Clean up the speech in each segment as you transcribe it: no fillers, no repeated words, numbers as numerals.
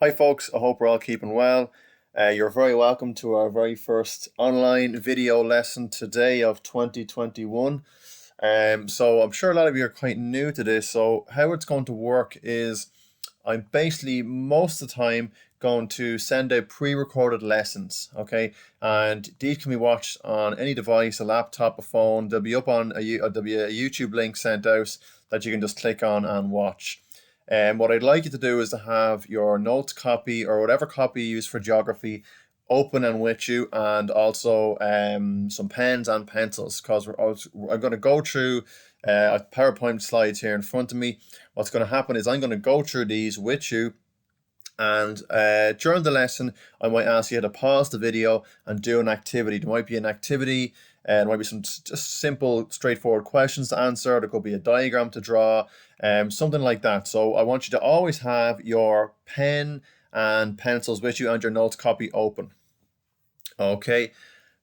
Hi, folks. I hope we're all keeping well. You're very welcome to our very first online video lesson today of 2021. So I'm sure a lot of you are quite new to this. So how it's going to work is I'm basically most of the time going to send out pre-recorded lessons, okay? And these can be watched on any device, a laptop, a phone. They'll be up on there'll be a YouTube link sent out that you can just click on and watch. And what I'd like you to do is to have your notes copy or whatever copy you use for geography open and with you, and also some pens and pencils, because I'm going to go through PowerPoint slides here in front of me. What's going to happen is I'm going to go through these with you, and during the lesson, I might ask you to pause the video and do an activity. There might be an activity, and there might be some just simple, straightforward questions to answer. There could be a diagram to draw, something like that. So I want you to always have your pen and pencils with you and your notes copy open. Okay.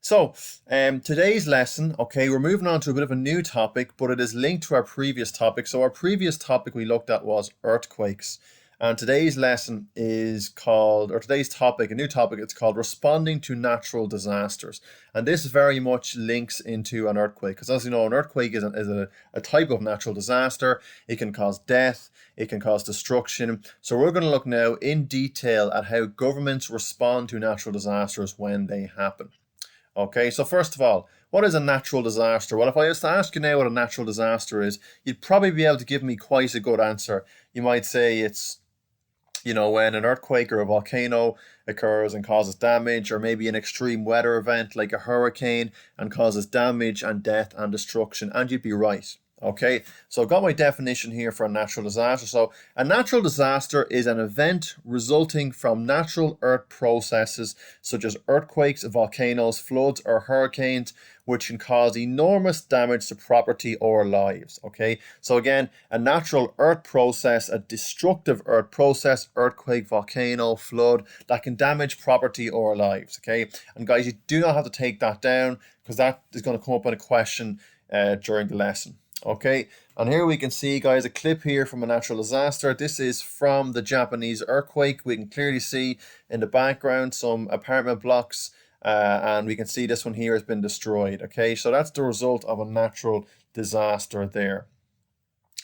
So, today's lesson, okay, we're moving on to a bit of a new topic, but it is linked to our previous topic. So our previous topic we looked at was earthquakes. And today's lesson is called, or today's topic, a new topic, it's called responding to natural disasters. And this very much links into an earthquake, because as you know, an earthquake is a type of natural disaster. It can cause death, it can cause destruction. So we're going to look now in detail at how governments respond to natural disasters when they happen. Okay, so first of all, what is a natural disaster? Well, if I was to ask you now what a natural disaster is, you'd probably be able to give me quite a good answer. You might say it's, when an earthquake or a volcano occurs and causes damage, or maybe an extreme weather event like a hurricane and causes damage and death and destruction, and you'd be right. Okay, so I've got my definition here for a natural disaster. So a natural disaster is an event resulting from natural earth processes such as earthquakes, volcanoes, floods, or hurricanes, which can cause enormous damage to property or lives. Okay, so again, a natural earth process, a destructive earth process, earthquake, volcano, flood, that can damage property or lives. Okay, and guys, you do not have to take that down, because that is going to come up in a question during the lesson. Okay, and here we can see, guys, a clip here from a natural disaster. This is from the Japanese earthquake. We can clearly see in the background some apartment blocks, and we can see this one here has been destroyed. Okay, so that's the result of a natural disaster there.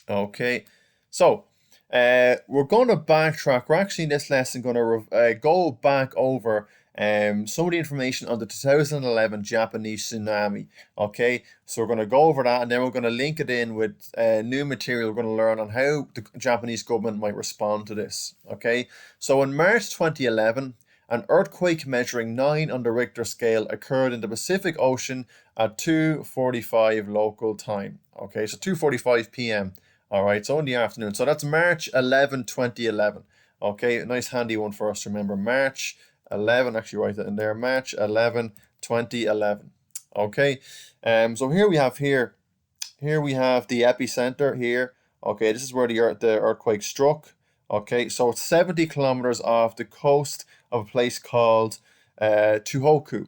Okay, so we're going to backtrack. We're actually in this lesson going to go back over some of the information on the 2011 Japanese tsunami. Okay, so we're going to go over that, and then we're going to link it in with new material we're going to learn on how the Japanese government might respond to this. Okay, so in March 2011, an earthquake measuring 9 on the Richter scale occurred in the Pacific Ocean at 2:45 local time. Okay, so 2:45 p.m. All right, so in the afternoon. So that's March 11, 2011. Okay, a nice handy one for us to remember. March 11, actually write that in there. March 11, 2011. Okay, so here we have the epicenter here. Okay, this is where the earthquake struck. Okay, so it's 70 kilometers off the coast of a place called Tohoku.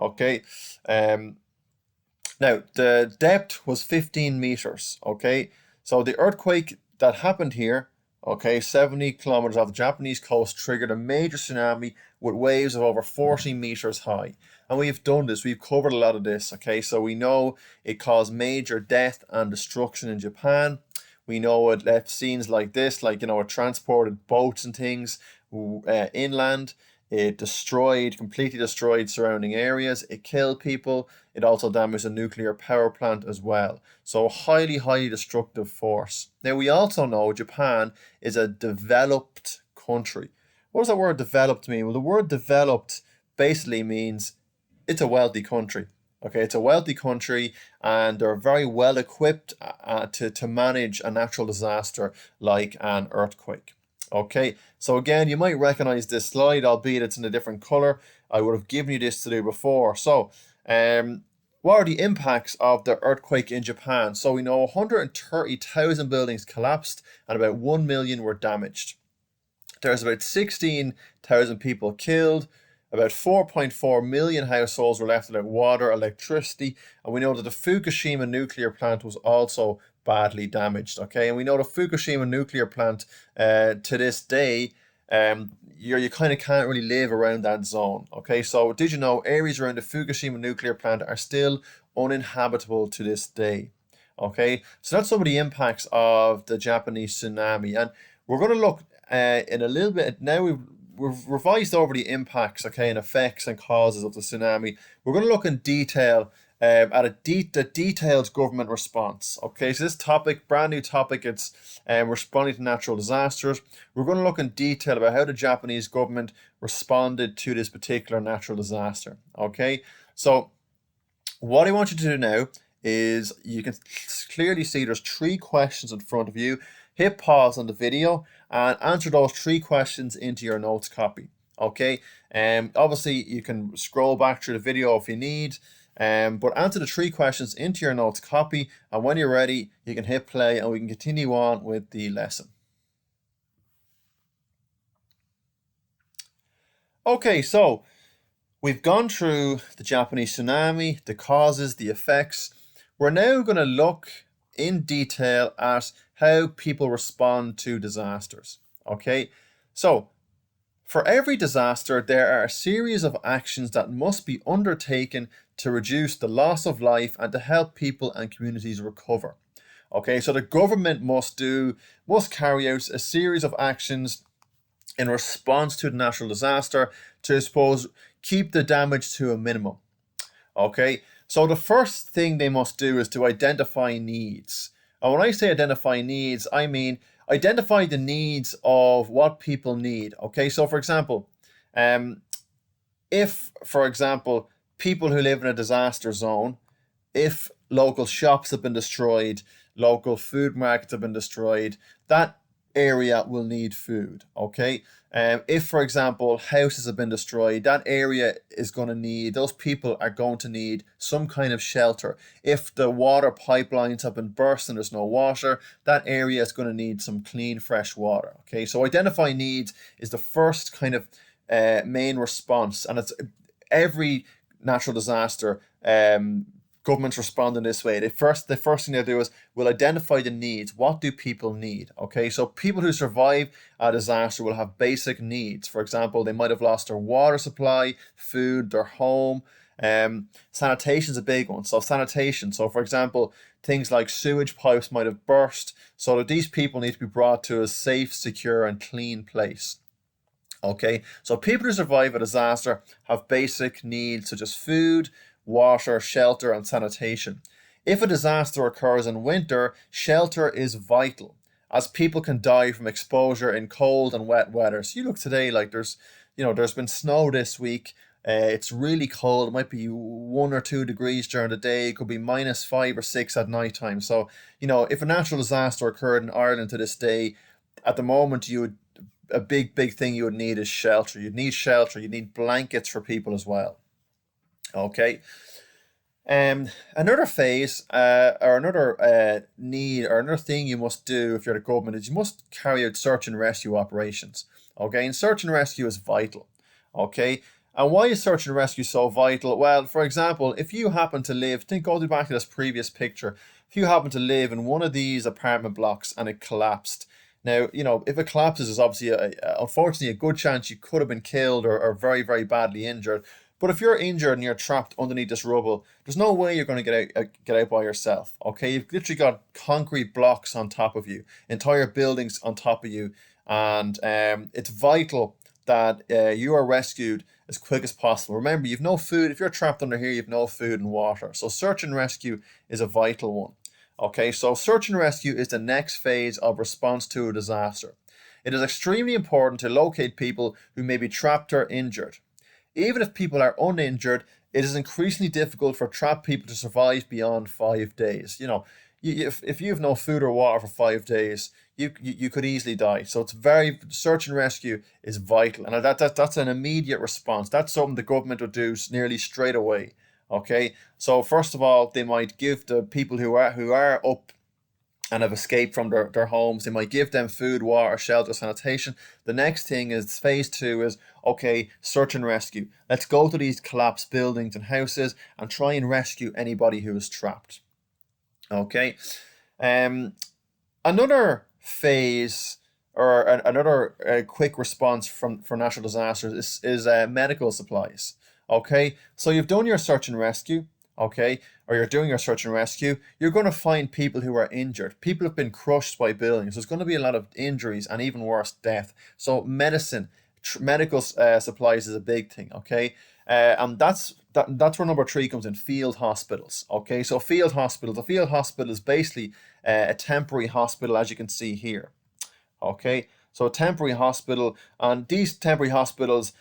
Okay, now the depth was 15 meters. Okay, so the earthquake that happened here, okay, 70 kilometers off the Japanese coast, triggered a major tsunami with waves of over 40 meters high. And we've done this, we've covered a lot of this, okay? So we know it caused major death and destruction in Japan. We know it left scenes like this, like, it transported boats and things inland. It completely destroyed surrounding areas. It killed people. It also damaged a nuclear power plant as well. So highly, highly destructive force. Now, we also know Japan is a developed country. What does that word developed mean? Well, the word developed basically means it's a wealthy country. Okay, it's a wealthy country, and they're very well equipped to manage a natural disaster like an earthquake. Okay, so again, you might recognize this slide, albeit it's in a different color. I would have given you this to do before. So, what are the impacts of the earthquake in Japan? So we know 130,000 buildings collapsed and about 1 million were damaged. There's about 16,000 people killed. About 4.4 million households were left without water, electricity, and we know that the Fukushima nuclear plant was also badly damaged. Okay, and we know the Fukushima nuclear plant to this day you kind of can't really live around that zone. Okay, so did you know areas around the Fukushima nuclear plant are still uninhabitable to this day? Okay, so that's some of the impacts of the Japanese tsunami, and we're going to look in a little bit now. We've revised over the impacts, okay, and effects and causes of the tsunami. We're going to look in detail at the detailed government response. Okay, so this topic, brand new topic, it's responding to natural disasters. We're going to look in detail about how the Japanese government responded to this particular natural disaster. Okay, so what I want you to do now is you can clearly see there's 3 questions in front of you. Hit pause on the video and answer those 3 questions into your notes copy. Okay, obviously you can scroll back through the video if you need, but answer the 3 questions into your notes copy, and when you're ready, you can hit play and we can continue on with the lesson. Okay, so we've gone through the Japanese tsunami, the causes, the effects. We're now going to look in detail at how people respond to disasters. Okay, so for every disaster, there are a series of actions that must be undertaken to reduce the loss of life and to help people and communities recover. Okay, so the government must carry out a series of actions in response to the natural disaster to, I suppose, keep the damage to a minimum. Okay, so the first thing they must do is to identify needs. And when I say identify needs, I mean identify the needs of what people need. Okay, so for example, if, for example, people who live in a disaster zone, if local shops have been destroyed, local food markets have been destroyed, that area will need food. Okay, if, for example, houses have been destroyed, that area is going to need, those people are going to need some kind of shelter. If the water pipelines have been burst and there's no water, that area is going to need some clean, fresh water. Okay, so identify needs is the first kind of main response, and it's every natural disaster. Governments respond in this way. The first thing they'll do is will identify the needs. What do people need? Okay, so people who survive a disaster will have basic needs. For example, they might have lost their water supply, food, their home. Sanitation is a big one. So sanitation. So for example, things like sewage pipes might have burst. So that these people need to be brought to a safe, secure, and clean place. Okay, so people who survive a disaster have basic needs such as food, water, shelter, and sanitation. If a disaster occurs in winter, shelter is vital, as people can die from exposure in cold and wet weather. So you look today, like there's been snow this week. It's really cold. It might be 1 or 2 degrees during the day. It could be -5 or 6 at night time. So, if a natural disaster occurred in Ireland to this day, at the moment, a big thing you would need is shelter. You'd need shelter. You'd need blankets for people as well. Okay. Another phase, or another need, or another thing you must do if you're the government is you must carry out search and rescue operations. Okay, and search and rescue is vital. Okay, and why is search and rescue so vital? Well, for example, if you happen to live, go back to this previous picture. If you happen to live in one of these apartment blocks and it collapsed. Now, if it collapses, there's obviously unfortunately a good chance you could have been killed or very, very badly injured. But if you're injured and you're trapped underneath this rubble, there's no way you're going to get out by yourself. Okay, you've literally got concrete blocks on top of you, entire buildings on top of you, and it's vital that you are rescued as quick as possible. Remember, you've no food. If you're trapped under here, you've no food and water. So search and rescue is a vital one. Okay, so search and rescue is the next phase of response to a disaster. It is extremely important to locate people who may be trapped or injured. Even if people are uninjured, it is increasingly difficult for trapped people to survive beyond 5 days. If you have no food or water for 5 days, you could easily die. So search and rescue is vital, and that's an immediate response. That's something the government would do nearly straight away. Okay, so first of all, they might give the people who are up and have escaped from their homes, they might give them food, water, shelter, sanitation. The next thing is phase 2 is, okay, search and rescue. Let's go to these collapsed buildings and houses and try and rescue anybody who is trapped. Okay. Another phase or another quick response for natural disasters is medical supplies. Okay, so you've done your search and rescue. Okay, or you're doing your search and rescue, you're going to find people who are injured. People have been crushed by buildings. There's going to be a lot of injuries and even worse, death. So medicine, medical supplies is a big thing. Okay, and that's where number three comes in: field hospitals. Okay, so field hospitals. A field hospital is basically a temporary hospital, as you can see here. Okay, so a temporary hospital, and these temporary hospitals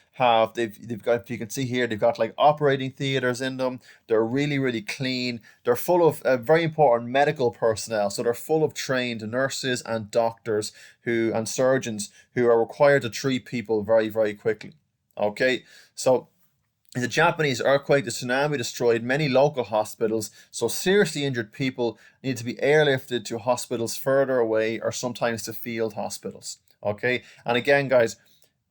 they've got, you can see here, they've got like operating theaters in them. They're really clean. They're full of very important medical personnel. So they're full of trained nurses and doctors and surgeons who are required to treat people very quickly. Okay, so the Japanese earthquake, the tsunami destroyed many local hospitals, so seriously injured people need to be airlifted to hospitals further away or sometimes to field hospitals. Okay, and again, guys,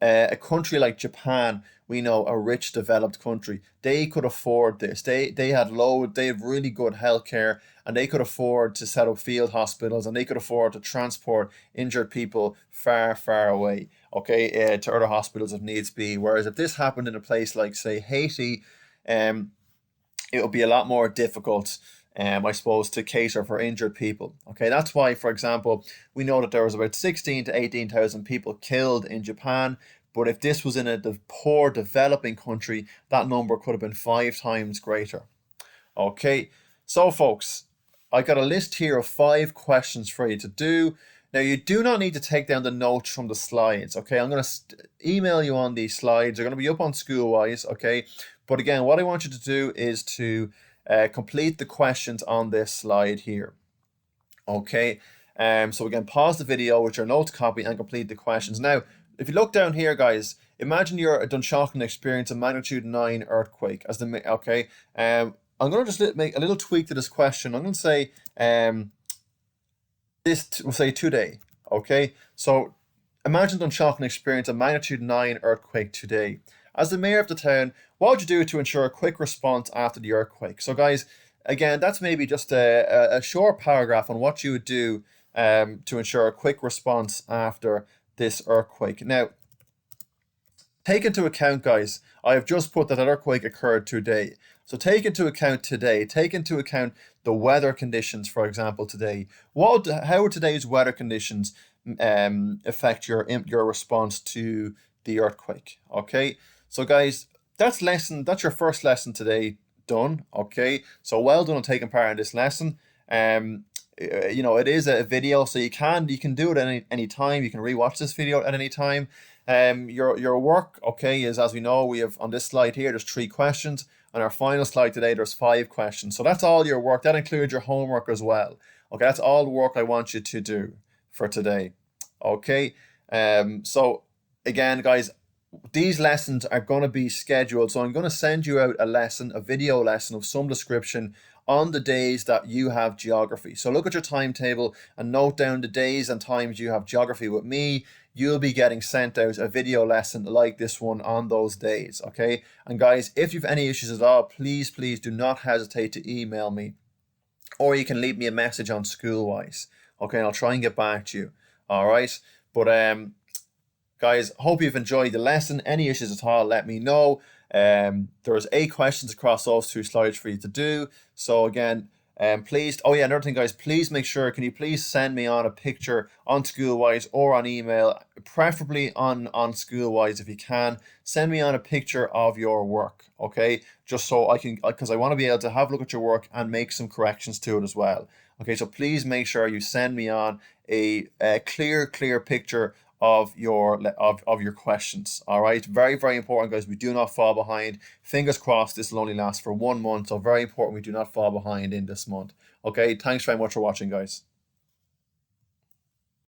a country like Japan, we know, a rich, developed country, they could afford this. They had really good healthcare, and they could afford to set up field hospitals, and they could afford to transport injured people far away. Okay, to other hospitals if needs be. Whereas if this happened in a place like, say, Haiti, um, it would be a lot more difficult, I suppose, to cater for injured people. Okay, that's why, for example, we know that there was about 16 to 18,000 people killed in Japan. But if this was in a poor developing country, that number could have been 5 times greater. Okay, so folks, I got a list here of 5 questions for you to do. Now, you do not need to take down the notes from the slides. Okay, I'm going to email you on these slides. They're going to be up on Schoolwise. Okay, but again, what I want you to do is to complete the questions on this slide here. Okay, so again, pause the video with your notes copy and complete the questions. Now, if you look down here, guys, imagine you're done shocking experience a magnitude 9 earthquake as the okay. I'm going to just make a little tweak to this question. I'm going to say we'll say today. Okay, so imagine done shocking experience a magnitude 9 earthquake today. As the mayor of the town, what would you do to ensure a quick response after the earthquake? So, guys, again, that's maybe just a short paragraph on what you would do to ensure a quick response after this earthquake. Now, take into account, guys, I have just put that earthquake occurred today. So take into account today. Take into account the weather conditions, for example, today. How would today's weather conditions affect your response to the earthquake? Okay, so guys, that's your first lesson today done. Okay, so well done on taking part in this lesson. It is a video, so you can do it at any time. You can rewatch this video at any time. Your work, okay, is, as we know, we have on this slide here, there's 3 questions. On our final slide today, there's 5 questions. So that's all your work. That includes your homework as well. Okay, that's all the work I want you to do for today. Okay, so again, guys, these lessons are going to be scheduled. So I'm going to send you out a video lesson of some description on the days that you have geography. So look at your timetable and note down the days and times you have geography with me. You'll be getting sent out a video lesson like this one on those days. Okay, and guys, if you've any issues at all, please do not hesitate to email me, or you can leave me a message on Schoolwise. Okay, and I'll try and get back to you. All right, but guys, hope you've enjoyed the lesson. Any issues at all, let me know. There's 8 questions across those 2 slides for you to do. So again, please, another thing, guys, please make sure, can you please send me on a picture on Schoolwise or on email, preferably on Schoolwise if you can. Send me on a picture of your work, okay? Just so I can, because I want to be able to have a look at your work and make some corrections to it as well. Okay, so please make sure you send me on a clear picture of your questions. All right, very important, guys. We do not fall behind. Fingers crossed this will only last for 1 month, so very important we do not fall behind in this month. Okay, thanks very much for watching, guys.